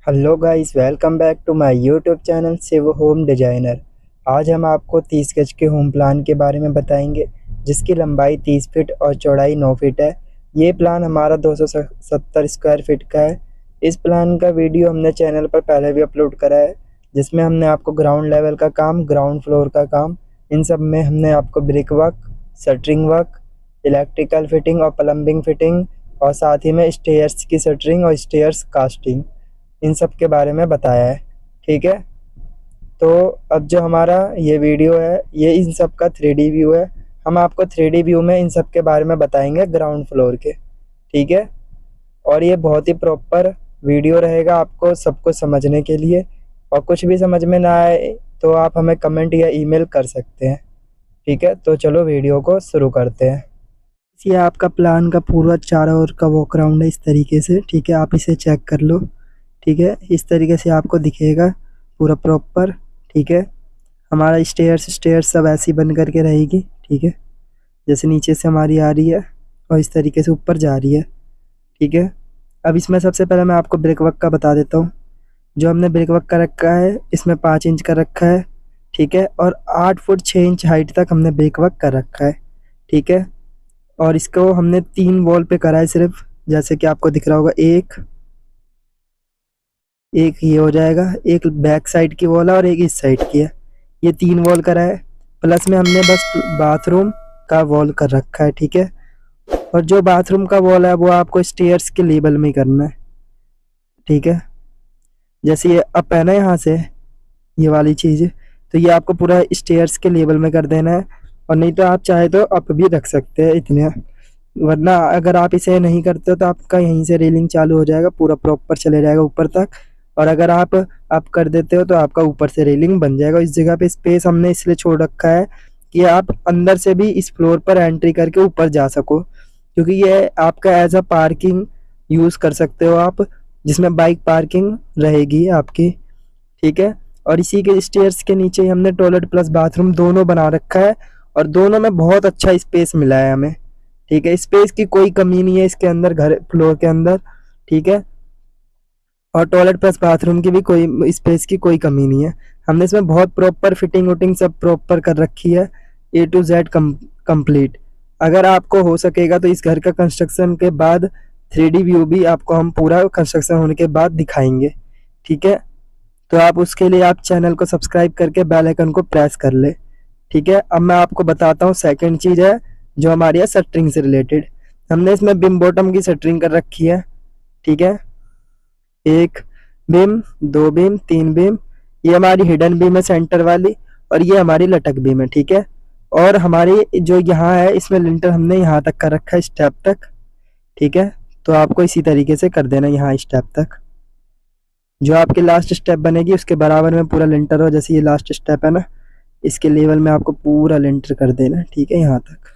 Hello guys, welcome back to my YouTube channel Shiv Home Designer. आज हम आपको 30 गज के होम प्लान के बारे में बताएंगे, जिसकी लंबाई 30 फीट और चौड़ाई 9 फीट है। ये प्लान हमारा 270 स्क्वायर फीट का है। इस प्लान का वीडियो हमने चैनल पर पहले भी अपलोड करा है, जिसमें हमने आपको ग्राउंड लेवल का काम, ग्राउंड फ्लोर का काम, इन सब में हमने आपको brick work, shuttering work, electrical fitting और प्लम्बिंग फिटिंग, और साथ ही में स्टेयर्स की शटरिंग और स्टेयर्स कास्टिंग, इन सब के बारे में बताया है। ठीक है, तो अब जो हमारा ये वीडियो है, ये इन सब का 3D व्यू है। हम आपको 3D व्यू में इन सब के बारे में बताएंगे, ग्राउंड फ्लोर के। ठीक है, और ये बहुत ही प्रॉपर वीडियो रहेगा आपको सब कुछ समझने के लिए। और कुछ भी समझ में ना आए तो आप हमें कमेंट या ईमेल कर सकते हैं। ठीक है, तो चलो वीडियो को शुरू करते हैं। ये आपका प्लान का पूरा चारों ओर का वॉक राउंड है, इस तरीके से। ठीक है, आप इसे चेक कर लो। ठीक है, इस तरीके से आपको दिखेगा पूरा प्रॉपर। ठीक है, हमारा स्टेयर्स सब ऐसी बन करके रहेगी। ठीक है, जैसे नीचे से हमारी आ रही है और इस तरीके से ऊपर जा रही है। ठीक है, अब इसमें सबसे पहले मैं आपको ब्रिक वर्क का बता देता हूँ। जो हमने ब्रिक वर्क का रखा है, इसमें 5 इंच का रखा है। ठीक है, और 8 फुट 6 इंच हाइट तक हमने ब्रिक वर्क कर रखा है। ठीक है, और इसको हमने 3 वॉल पे करा है सिर्फ, जैसे कि आपको दिख रहा होगा। एक ये हो जाएगा, एक बैक साइड की वॉल है और एक इस साइड की है। ये 3 वॉल करा है, प्लस में हमने बस बाथरूम का वॉल कर रखा है। ठीक है, और जो बाथरूम का वॉल है वो आपको स्टेयर्स के लेवल में करना है। ठीक है, जैसे ये अप है ना, यहाँ से ये वाली चीज़, तो ये आपको पूरा स्टेयर्स के लेवल में कर देना है। और नहीं तो आप चाहे तो अप भी रख सकते हैं इतने, वरना अगर आप इसे नहीं करते हो तो आपका यहीं से रेलिंग चालू हो जाएगा, पूरा प्रॉपर चले जाएगा ऊपर तक। और अगर आप अप कर देते हो तो आपका ऊपर से रेलिंग बन जाएगा। इस जगह पे स्पेस हमने इसलिए छोड़ रखा है कि आप अंदर से भी इस फ्लोर पर एंट्री करके ऊपर जा सको, क्योंकि ये आपका एज अ पार्किंग यूज़ कर सकते हो आप, जिसमें बाइक पार्किंग रहेगी आपकी। ठीक है, और इसी के स्टेयर्स के नीचे ही हमने टॉयलेट प्लस बाथरूम दोनों बना रखा है, और दोनों में बहुत अच्छा स्पेस मिला है हमें। ठीक है, स्पेस की कोई कमी नहीं है इसके अंदर, घर फ्लोर के अंदर। ठीक है, और टॉयलेट प्लस बाथरूम की भी कोई स्पेस की कोई कमी नहीं है। हमने इसमें बहुत प्रॉपर फिटिंग वुटिंग सब प्रॉपर कर रखी है, A to Z कंप्लीट। अगर आपको हो सकेगा तो इस घर का कंस्ट्रक्शन के बाद 3D व्यू भी आपको हम पूरा कंस्ट्रक्शन होने के बाद दिखाएंगे। ठीक है, तो आप उसके लिए आप चैनल को सब्सक्राइब करके बेल आइकन को प्रेस कर ले। ठीक है, अब मैं आपको बताता हूँ सेकंड चीज़ है जो हमारी है शटरिंग से रिलेटेड। हमने इसमें बिम बॉटम की शटरिंग कर रखी है। ठीक है, 1 बीम, 2 बीम, 3 बीम, ये हमारी हिडन बीम है सेंटर वाली, और ये हमारी लटक बीम है। ठीक है, और हमारी जो यहाँ है इसमें लिंटर हमने यहाँ तक कर रखा है, स्टेप तक। ठीक है, तो आपको इसी तरीके से कर देना यहाँ स्टेप तक। जो आपकी लास्ट स्टेप बनेगी उसके बराबर में पूरा लिंटर हो, जैसे ये लास्ट स्टेप है ना, इसके लेवल में आपको पूरा लिंटर कर देना। ठीक है, यहाँ तक।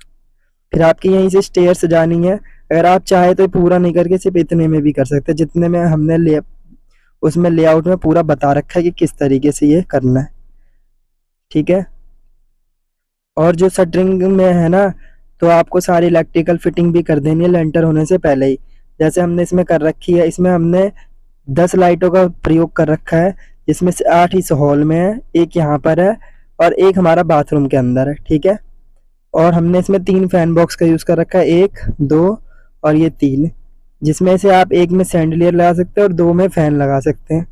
फिर आपकी यहीं से स्टेयर्स जानी है। अगर आप चाहे तो पूरा नहीं करके सिर्फ इतने में भी कर सकते हैं, जितने में हमने उसमें लेआउट में पूरा बता रखा है कि किस तरीके से ये करना है। ठीक है, और जो शटरिंग में है ना, तो आपको सारी इलेक्ट्रिकल फिटिंग भी कर देनी है लेंटर होने से पहले ही, जैसे हमने इसमें कर रखी है। इसमें हमने 10 लाइटों का प्रयोग कर रखा है, जिसमें से 8 इस हॉल में है, एक यहाँ पर है, और एक हमारा बाथरूम के अंदर है। ठीक है, और हमने इसमें 3 फैन बॉक्स का यूज़ कर रखा है, 1, 2 और ये 3, जिसमें से आप एक में सैंडलियर लगा सकते हैं और 2 में फैन लगा सकते हैं।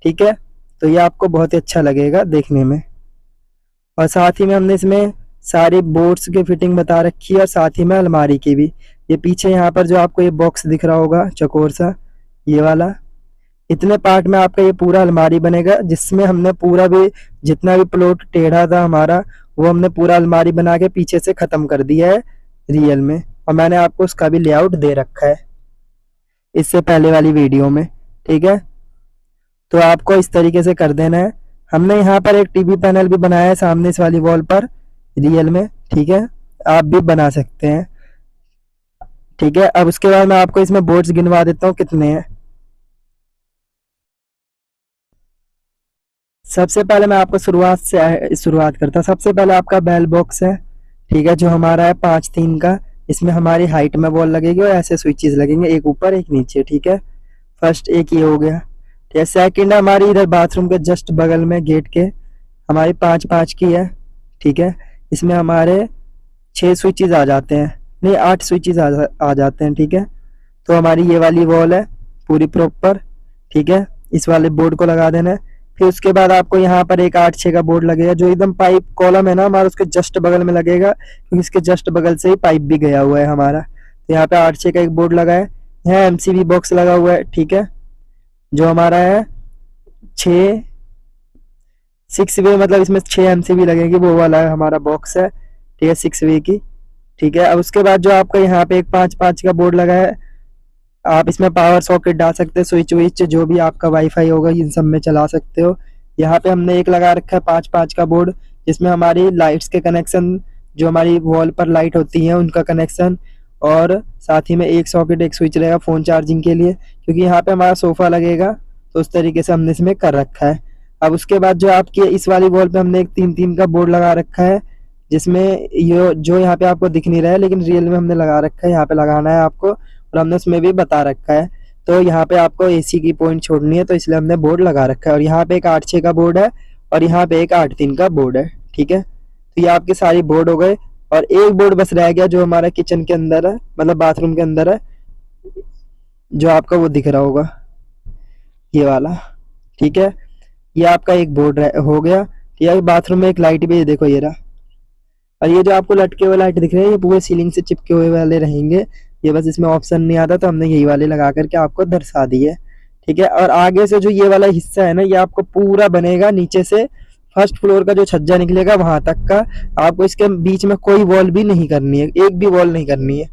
ठीक है, तो ये आपको बहुत ही अच्छा लगेगा देखने में। और साथ ही में हमने इसमें सारी बोर्ड्स की फिटिंग बता रखी है, और साथ ही में अलमारी की भी। ये पीछे यहाँ पर जो आपको ये बॉक्स दिख रहा होगा चौकोर सा, ये वाला, इतने पार्ट में आपका ये पूरा अलमारी बनेगा, जिसमें हमने पूरा भी जितना भी प्लॉट टेढ़ा था हमारा, वो हमने पूरा अलमारी बना के पीछे से ख़त्म कर दिया है रियल में। और मैंने आपको उसका भी लेआउट दे रखा है इससे पहले वाली वीडियो में। ठीक है, तो आपको इस तरीके से कर देना है। हमने यहाँ पर एक टीवी पैनल भी बनाया है सामने इस वाली वॉल पर रियल में। ठीक है, आप भी बना सकते हैं। ठीक है, अब उसके बाद मैं आपको इसमें बोर्ड्स गिनवा देता हूँ कितने हैं। सबसे पहले मैं आपको शुरुआत करता हूँ। सबसे पहले आपका बेल बॉक्स है। ठीक है, जो हमारा है 5-3 का, इसमें हमारी हाइट में बॉल लगेगी और ऐसे स्विचेस लगेंगे, एक ऊपर एक नीचे। ठीक है, फर्स्ट एक ये हो गया। ठीक है। सेकंड हमारी इधर बाथरूम के जस्ट बगल में गेट के हमारी 5-5 की है, ठीक है। इसमें हमारे 6 स्विचेस आ जाते हैं, नहीं 8 स्विचेस आ जाते हैं, ठीक है। तो हमारी ये वाली वॉल है पूरी प्रॉपर, ठीक है। इस वाले बोर्ड को लगा देना है। फिर उसके बाद आपको यहाँ पर एक 8-6 का बोर्ड लगेगा, जो एकदम पाइप कॉलम है ना हमारा, उसके जस्ट बगल में लगेगा, क्योंकि इसके जस्ट बगल से ही पाइप भी गया हुआ है हमारा। तो यहाँ पे 8-6 का एक बोर्ड लगा है। यहाँ एमसीबी बॉक्स लगा हुआ है, ठीक है, जो हमारा है 6 वे, मतलब इसमें 6 एमसीबी लगेगी, वो वाला है हमारा बॉक्स है, ठीक है, 6 वे की, ठीक है। अब उसके बाद जो आपका यहाँ पे एक 5-5 का बोर्ड लगा है, आप इसमें पावर सॉकेट डाल सकते हो, स्विच विच जो भी आपका वाईफाई होगा इन सब में चला सकते हो। यहाँ पे हमने एक लगा रखा है 5-5 का बोर्ड, जिसमें हमारी लाइट्स के कनेक्शन, जो हमारी वॉल पर लाइट होती हैं उनका कनेक्शन, और साथ ही में एक सॉकेट एक स्विच रहेगा फ़ोन चार्जिंग के लिए, क्योंकि यहाँ पे हमारा सोफ़ा लगेगा, तो उस तरीके से हमने इसमें कर रखा है। अब उसके बाद जो आपकी इस वाली वॉल पे हमने एक 3-3 का बोर्ड लगा रखा है, जिसमें ये जो यहाँ पे आपको दिख नहीं रहा है, लेकिन रियल में हमने लगा रखा है, यहाँ पे लगाना है आपको, और हमने उसमें भी बता रखा है। तो यहाँ पे आपको एसी की पॉइंट छोड़नी है, तो इसलिए हमने बोर्ड लगा रखा है। और यहाँ पे एक 8-6 का बोर्ड है, और यहाँ पे एक 8-3 का बोर्ड है, ठीक है। तो ये आपके सारी बोर्ड हो गए, और एक बोर्ड बस रह गया जो हमारा किचन के अंदर है, मतलब बाथरूम के अंदर है, जो आपका वो दिख रहा होगा, ये वाला, ठीक है। ये आपका एक बोर्ड हो गया। ये बाथरूम में एक लाइट भी है, देखो ये रहा। और ये जो आपको लटके हुए लाइट दिख रहे हैं, ये पूरे सीलिंग से चिपके हुए वाले रहेंगे, ये बस इसमें ऑप्शन नहीं आता, तो हमने यही वाले लगा करके आपको दर्शा दिए, ठीक है। और आगे से जो ये वाला हिस्सा है ना, ये आपको पूरा बनेगा नीचे से, फर्स्ट फ्लोर का जो छज्जा निकलेगा वहां तक का। आपको इसके बीच में कोई वॉल भी नहीं करनी है, एक भी वॉल नहीं करनी है,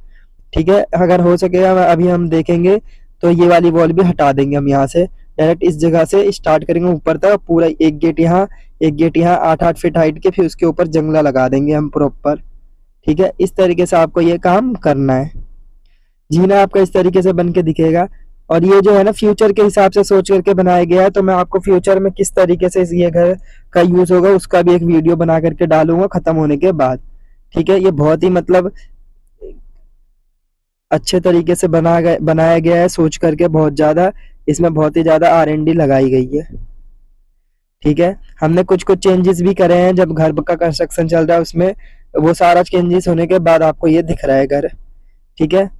ठीक है। अगर हो सकेगा अभी हम देखेंगे तो ये वाली वॉल भी हटा देंगे हम, यहाँ से डायरेक्ट इस जगह से स्टार्ट करेंगे ऊपर तक, पूरा एक गेट यहाँ, एक गेट यहाँ, 8-8 फीट हाइट के, फिर उसके ऊपर जंगला लगा देंगे हम प्रॉपर, ठीक है। इस तरीके से आपको ये काम करना है। जीना आपका इस तरीके से बन के दिखेगा। और ये जो है ना फ्यूचर के हिसाब से सोच करके बनाया गया है, तो मैं आपको फ्यूचर में किस तरीके से ये घर का यूज होगा उसका भी एक वीडियो बना करके डालूंगा खत्म होने के बाद, ठीक है। ये बहुत ही मतलब अच्छे तरीके से बनाया गया है, सोच करके बहुत ज्यादा, इसमें बहुत ही ज्यादा R&D लगाई गई है, ठीक है। हमने कुछ कुछ चेंजेस भी करे हैं, जब घर का कंस्ट्रक्शन चल रहा है उसमें, वो सारा चेंजेस होने के बाद आपको ये दिख रहा है घर, ठीक है।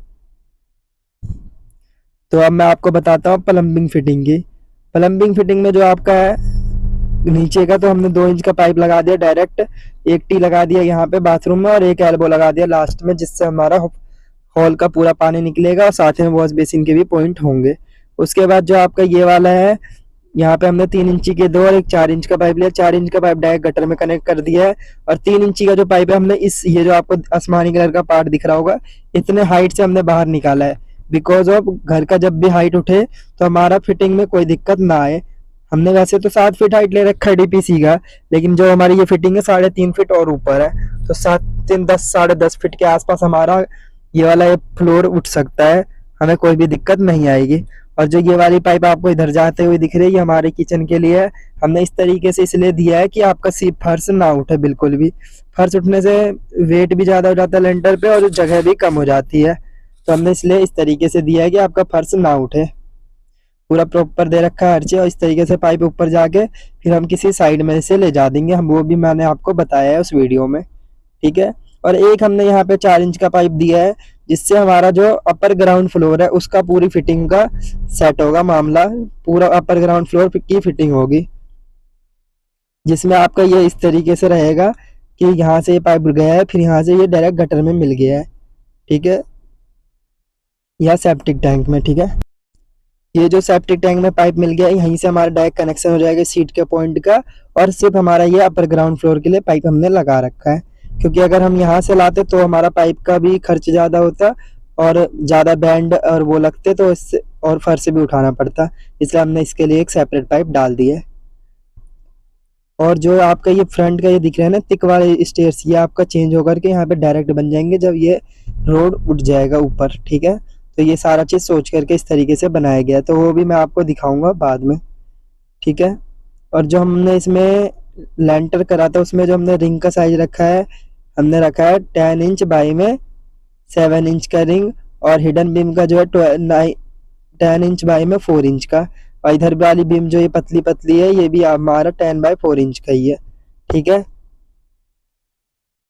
तो अब मैं आपको बताता हूँ प्लम्बिंग फिटिंग की। प्लम्बिंग फिटिंग में जो आपका है नीचे का, तो हमने 2 इंच का पाइप लगा दिया डायरेक्ट, एक टी लगा दिया यहाँ पे बाथरूम में, और एक एल्बो लगा दिया लास्ट में, जिससे हमारा हॉल का पूरा पानी निकलेगा, और साथ में वॉश बेसिन के भी पॉइंट होंगे। उसके बाद जो आपका ये वाला है, यहाँ पे हमने 3 इंची के 2 और एक 4 इंच का पाइप लिया, 4 इंच का पाइप डायरेक्ट गटर में कनेक्ट कर दिया है, और 3 इंची का जो पाइप है हमने इस, ये जो आपको आसमानी कलर का पार्ट दिख रहा होगा, इतने हाइट से हमने बाहर निकाला है, बिकॉज ऑफ घर का जब भी हाइट उठे तो हमारा फिटिंग में कोई दिक्कत ना आए। हमने वैसे तो 7 फीट हाइट ले रखा है DPC का, लेकिन जो हमारी ये फिटिंग है 3.5 फीट और ऊपर है, तो 7-10 10.5 फीट के आसपास हमारा ये वाला ये फ्लोर उठ सकता है, हमें कोई भी दिक्कत नहीं आएगी। और जो ये वाली पाइप आपको इधर जाते हुए दिख रही है, ये हमारे किचन के लिए है। हमने इस तरीके से इसलिए दिया है कि आपका फर्श ना उठे, बिल्कुल भी फर्श उठने से वेट भी ज्यादा हो जाता है लेंटर पे, और जगह भी कम हो जाती है, तो हमने इसलिए इस तरीके से दिया है कि आपका फर्श ना उठे। पूरा प्रॉपर दे रखा है हर चीज, और इस तरीके से पाइप ऊपर जाके फिर हम किसी साइड में से ले जा देंगे हम, वो भी मैंने आपको बताया है उस वीडियो में, ठीक है। और एक हमने यहाँ पे 4 इंच का पाइप दिया है, जिससे हमारा जो अपर ग्राउंड फ्लोर है उसका पूरी फिटिंग का सेट होगा मामला, पूरा अपर ग्राउंड फ्लोर की फिटिंग होगी, जिसमें आपका ये इस तरीके से रहेगा कि यहाँ से ये पाइप गया है, फिर यहाँ से ये डायरेक्ट गटर में मिल गया है, ठीक है, या सेप्टिक टैंक में, ठीक है। ये जो सेप्टिक टैंक में पाइप मिल गया, यहीं से हमारा डायरेक्ट कनेक्शन हो जाएगा सीट के पॉइंट का, और सिर्फ हमारा ये अपर ग्राउंड फ्लोर के लिए पाइप हमने लगा रखा है, क्योंकि अगर हम यहाँ से लाते तो हमारा पाइप का भी खर्च ज़्यादा होता, और ज़्यादा बैंड और वो लगते, तो इससे और फर्श से भी उठाना पड़ता, इसलिए हमने इसके लिए एक सेपरेट पाइप डाल दी है। और जो आपका ये फ्रंट का ये दिख रहा है ना तिक वाले स्टेयर्स, ये आपका चेंज होकर के यहाँ पे डायरेक्ट बन जाएंगे जब ये रोड उठ जाएगा ऊपर, ठीक है। तो ये सारा चीज़ सोच करके इस तरीके से बनाया गया है, तो वो भी मैं आपको दिखाऊंगा बाद में, ठीक है। और जो हमने इसमें लेंटर करा था, उसमें जो हमने रिंग का साइज रखा है, हमने रखा है 10 इंच बाई में 7 इंच का रिंग, और हिडन बीम का जो है 10 इंच बाई में 4 इंच का, और इधर वाली बीम जो ये पतली पतली है ये भी हमारा 10x4 इंच का ही है, ठीक है।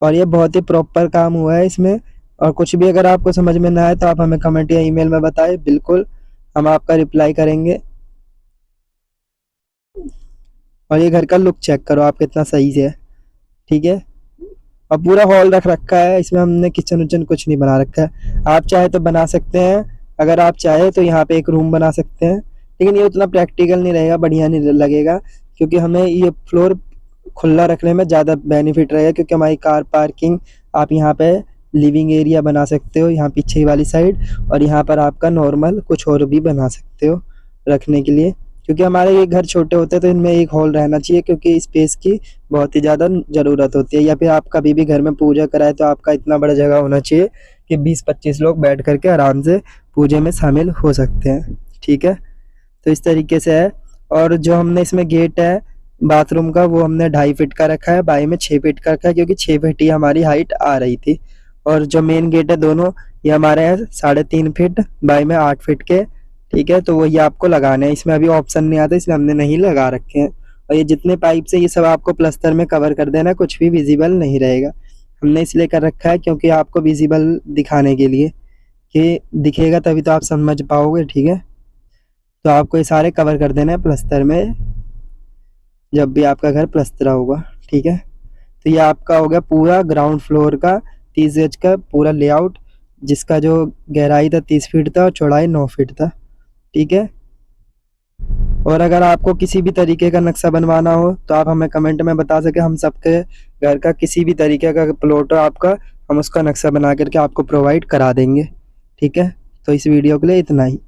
और ये बहुत ही प्रॉपर काम हुआ है इसमें। और कुछ भी अगर आपको समझ में ना आए तो आप हमें कमेंट या ईमेल में बताएं, बिल्कुल हम आपका रिप्लाई करेंगे। और ये घर का लुक चेक करो आप कितना सही से है, ठीक है। और पूरा हॉल रख रखा है, इसमें हमने किचन उचन कुछ नहीं बना रखा है। आप चाहे तो बना सकते हैं, अगर आप चाहे तो यहाँ पे एक रूम बना सकते हैं, लेकिन ये उतना प्रैक्टिकल नहीं रहेगा, बढ़िया नहीं लगेगा, क्योंकि हमें ये फ्लोर खुला रखने में ज़्यादा बेनिफिट रहेगा, क्योंकि हमारी कार पार्किंग आप यहाँ पे लिविंग एरिया बना सकते हो यहाँ पीछे वाली साइड, और यहाँ पर आपका नॉर्मल कुछ और भी बना सकते हो रखने के लिए, क्योंकि हमारे ये घर छोटे होते हैं तो इनमें एक हॉल रहना चाहिए, क्योंकि स्पेस की बहुत ही ज़्यादा ज़रूरत होती है। या फिर आप कभी भी घर में पूजा कराए तो आपका इतना बड़ा जगह होना चाहिए कि 20-25 लोग बैठ करके आराम से पूजे में शामिल हो सकते हैं, ठीक है। तो इस तरीके से है। और जो हमने इसमें गेट है बाथरूम का वो हमने 2.5 फीट का रखा है, बाई में 6 फीट का रखा है, क्योंकि 6 फीट ही हमारी हाइट आ रही थी। और जो मेन गेट है दोनों ये हमारे हैं 3.5 फीट, बाई में 8 फीट के, ठीक है। तो वही आपको लगाने हैं, इसमें अभी ऑप्शन नहीं आता इसलिए हमने नहीं लगा रखे हैं। और ये जितने पाइप से ये सब आपको प्लस्तर में कवर कर देना, कुछ भी विजिबल नहीं रहेगा। हमने इसलिए कर रखा है क्योंकि आपको विजिबल दिखाने के लिए, कि दिखेगा तभी तो आप समझ पाओगे, ठीक है। तो आपको ये सारे कवर कर देना है प्लस्तर में जब भी आपका घर प्लस्तरा होगा, ठीक है। तो ये आपका हो गया पूरा ग्राउंड फ्लोर का 30 गज का पूरा लेआउट, जिसका जो गहराई था 30 फीट था और चौड़ाई 9 फीट था, ठीक है। और अगर आपको किसी भी तरीके का नक्शा बनवाना हो तो आप हमें कमेंट में बता सके, हम सबके घर का किसी भी तरीके का प्लॉट हो आपका, हम उसका नक्शा बना करके आपको प्रोवाइड करा देंगे, ठीक है। तो इस वीडियो के लिए इतना ही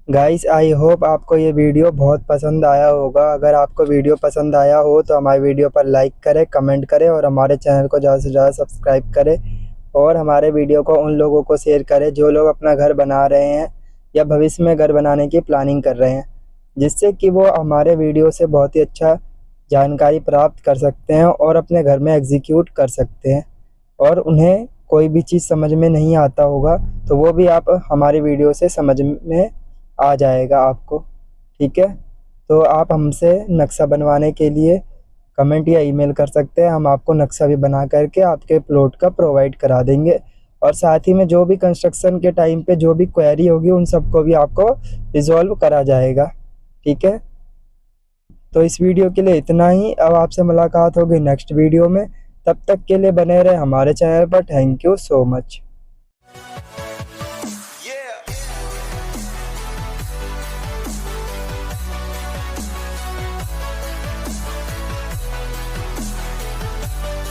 गाइस, आई होप आपको ये वीडियो बहुत पसंद आया होगा। अगर आपको वीडियो पसंद आया हो तो हमारे वीडियो पर लाइक करें, कमेंट करें और हमारे चैनल को ज़्यादा से ज़्यादा सब्सक्राइब करें। और हमारे वीडियो को उन लोगों को शेयर करें जो लोग अपना घर बना रहे हैं या भविष्य में घर बनाने की प्लानिंग कर रहे हैं, जिससे कि वो हमारे वीडियो से बहुत ही अच्छा जानकारी प्राप्त कर सकते हैं और अपने घर में एग्जीक्यूट कर सकते हैं। और उन्हें कोई भी चीज़ समझ में नहीं आता होगा तो वो भी आप हमारी वीडियो से समझ में आ जाएगा आपको, ठीक है। तो आप हमसे नक्शा बनवाने के लिए कमेंट या ईमेल कर सकते हैं, हम आपको नक्शा भी बना करके आपके प्लॉट का प्रोवाइड करा देंगे। और साथ ही में जो भी कंस्ट्रक्शन के टाइम पे जो भी क्वेरी होगी उन सबको भी आपको रिजॉल्व करा जाएगा, ठीक है। तो इस वीडियो के लिए इतना ही। अब आपसे मुलाकात होगी नेक्स्ट वीडियो में, तब तक के लिए बने रहे हमारे चैनल पर। Thank you so much.